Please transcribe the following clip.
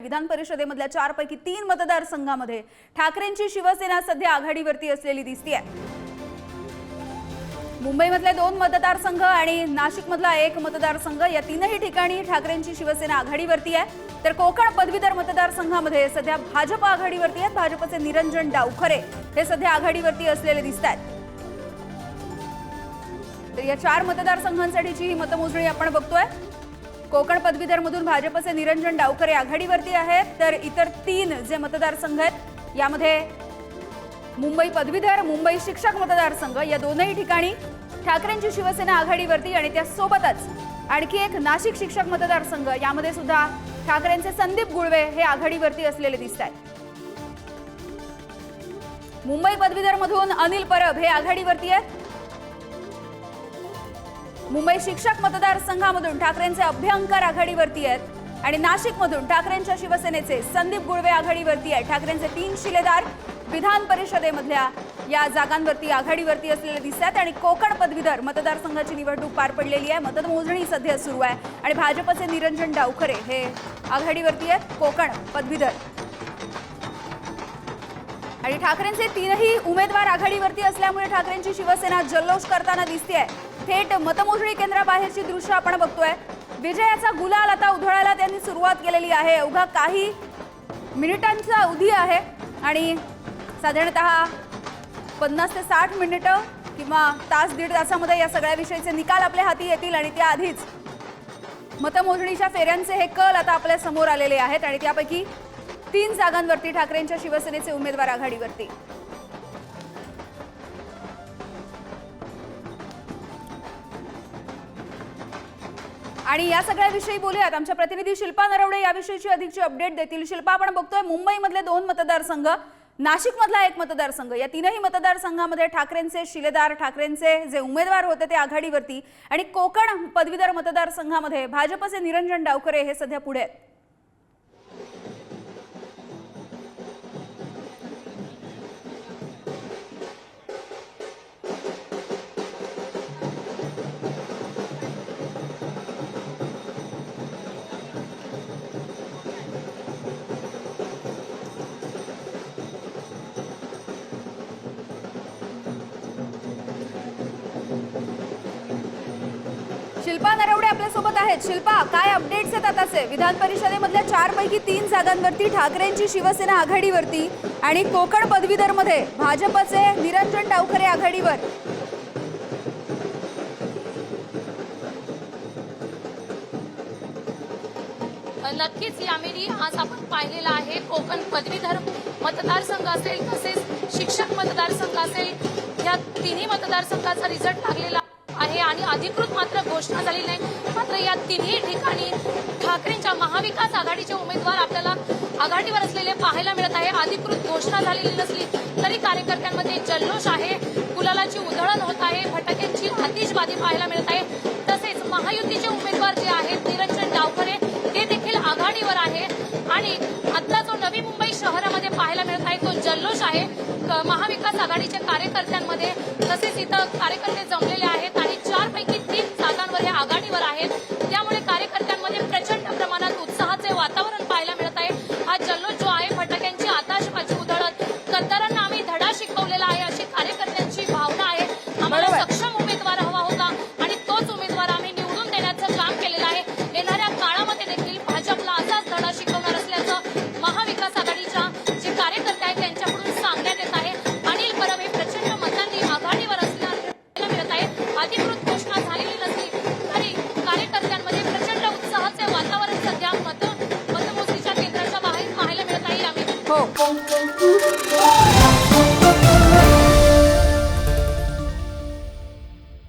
विधान परिषदेमधल्या 4 पैकी 3 मतदारसंघामध्ये ठाकरेंची शिवसेना सध्या आघाडीवरती असलेली दिसतेय। मुंबईमधले 2 मतदारसंघ आणि नाशिकमधला 1 मतदारसंघ या तीनही ठिकाणी ठाकरेंची शिवसेना आघाडीवरती आहे। तर कोकण पदवीधर मतदारसंघामध्ये सध्या भाजप आघाडीवरती आहे। भाजपचे निरंजन डावखरे हे सध्या आघाडीवरती असलेले दिसतात। तर या 4 मतदारसंघांसाठीची ही मतमोजणी आपण बघतोय। कोकण पदवीधर मधून भाजपचे निरंजन डावखरे आघाडीवरती आहेत, तर इतर 3 जे मतदारसंघ आहेत यामध्ये मुंबई पदवीधर, मुंबई शिक्षक मतदारसंघ या दोनही ठिकाणी ठाकरेंची शिवसेना आघाडीवरती आणि त्यासोबतच आणखी एक नाशिक शिक्षक मतदारसंघ यामध्ये सुद्धा ठाकरेंचे संदीप गुळवे हे आघाडीवरती असलेले दिसतात। मुंबई पदवीधर मधून अनिल परब हे आघाडीवरती आहेत। मुंबई शिक्षक मतदारसंघामधून ठाकरेंचे अभ्यंकर आघाडीवरती आहेत आणि नाशिकमधून ठाकरेंच्या शिवसेनेचे संदीप गुळवे आघाडीवरती आहेत। ठाकरेंचे 3 शिलेदार विधान परिषदेमधल्या या जागांवरती आघाडीवरती असलेले दिसतात आणि कोकण पदवीधर मतदारसंघाची निवडणूक पार पडलेली आहे। मतमोजणी सध्या सुरू आहे आणि भाजपचे निरंजन डावखरे हे आघाडीवरती आहेत कोकण पदवीधर आणि ठाकरेंचे 3ही उमेदवार आघाडीवरती असल्यामुळे ठाकरेंची शिवसेना जल्लोष करताना दिसतेय। थेट मतमोजणी केंद्राबाहेरची दृश्य आपण बघतोय। विजयाचा गुलाल आता उधळायला त्यांनी सुरुवात केलेली आहे। अवघा काही मिनिटांचा अवधी आहे आणि साधारणतः 50 ते 60 मिनिटं किंवा तास दीड तासामध्ये या सगळ्या विषयीचे निकाल आपल्या हाती येतील आणि त्याआधीच मतमोजणीच्या फेऱ्यांचे हे कल आता आपल्या समोर आलेले आहेत आणि त्यापैकी 3 जागांवरती ठाकरेंच्या शिवसेनेचे उमेदवार आघाडीवरती। आणि या सगळ्याविषयी बोलूयात। आमच्या प्रतिनिधी शिल्पा नरवडे याविषयीची अधिकची अपडेट देतील। शिल्पा, आपण बघतोय मुंबईमधले 2 मतदारसंघ, नाशिकमधला 1 मतदारसंघ, या तीनही मतदारसंघामध्ये ठाकरेंचे शिलेदार, ठाकरेंचे जे उमेदवार होते ते आघाडीवरती आणि कोकण पदवीधर मतदारसंघामध्ये भाजपचे निरंजन डावखरे हे सध्या पुढे आहेत। शिल्पा नरवडे आपल्यासोबत आहेत। शिल्पा, काय अपडेट्स आहेत आताचे? विधान परिषदेमधल्या 4 पैकी 3 जागांवरती ठाकरेंची शिवसेना आघाडीवरती आणि कोकण पदवीधर मध्ये भाजपचे निरंजन डावखरे आघाडीवर। नक्कीच यामिनी आज आपण पाहिलेला आहे कोकण पदवीधर मतदारसंघ असेल तसेच शिक्षक मतदारसंघ असेल या तिन्ही मतदारसंघाचा रिझल्ट लागलेला आहे आणि अधिकृत मात्र घोषणा झालेली नाही। मात्र या तिन्ही ठिकाणी ठाकरेंच्या महाविकास आघाडीचे उमेदवार आपल्याला आघाडीवर असलेले पाहायला मिळत आहे। अधिकृत घोषणा झालेली नसली तरी कार्यकर्त्यांमध्ये जल्लोष आहे, गुलालाची उधळण होत आहे, फटाक्यांची आतिषबाजी पाहायला मिळत आहे। तसेच महायुतीचे उमेदवार जे आहेत निरंजन डावखरे ते देखील आघाडीवर आहे आणि आता जो नवी मुंबई शहरामध्ये पाहायला मिळत आहे तो जल्लोष आहे महाविकास आघाडीच्या कार्यकर्त्यांमध्ये। तसेच इथं कार्यकर्ते जमलेले आहेत आणि 4 पैकी 3 जागांवर हे आघाडीवर आहेत, त्यामुळे कार्यकर्त्यांमध्ये प्रचंड प्रमाणात उत्साहाचे वातावरण पाहायला मिळत आहे। हा जल्लोष जो आहे फटाक्यांची आतिषबाजी उधळत गद्दारांना आम्ही धडा शिकवलेला आहे अशी कार्यकर्त्यांची भावना आहे। आम्हाला सक्षम उमेदवार हवा होता आणि तोच उमेदवार आम्ही निवडून देण्याचं काम केलेलं आहे। येणाऱ्या काळामध्ये देखील भाजपला असाच धडा शिकवणार असल्याचं महाविकास आघाडीच्या जे कार्यकर्ते आहेत त्यांच्याकडून सांगण्यात येत आहे। अनिल परब हे प्रचंड मतांनी आघाडीवर असल्याला मिळत आहे। अधिकृत घोषणा झालेली नसली तरी कार्यकर्त्यांमध्ये प्रचंड उत्साहाचे वातावरण सध्या मतमोजणीच्या केंद्राच्या बाहेर पाहायला मिळत आहे। आम्ही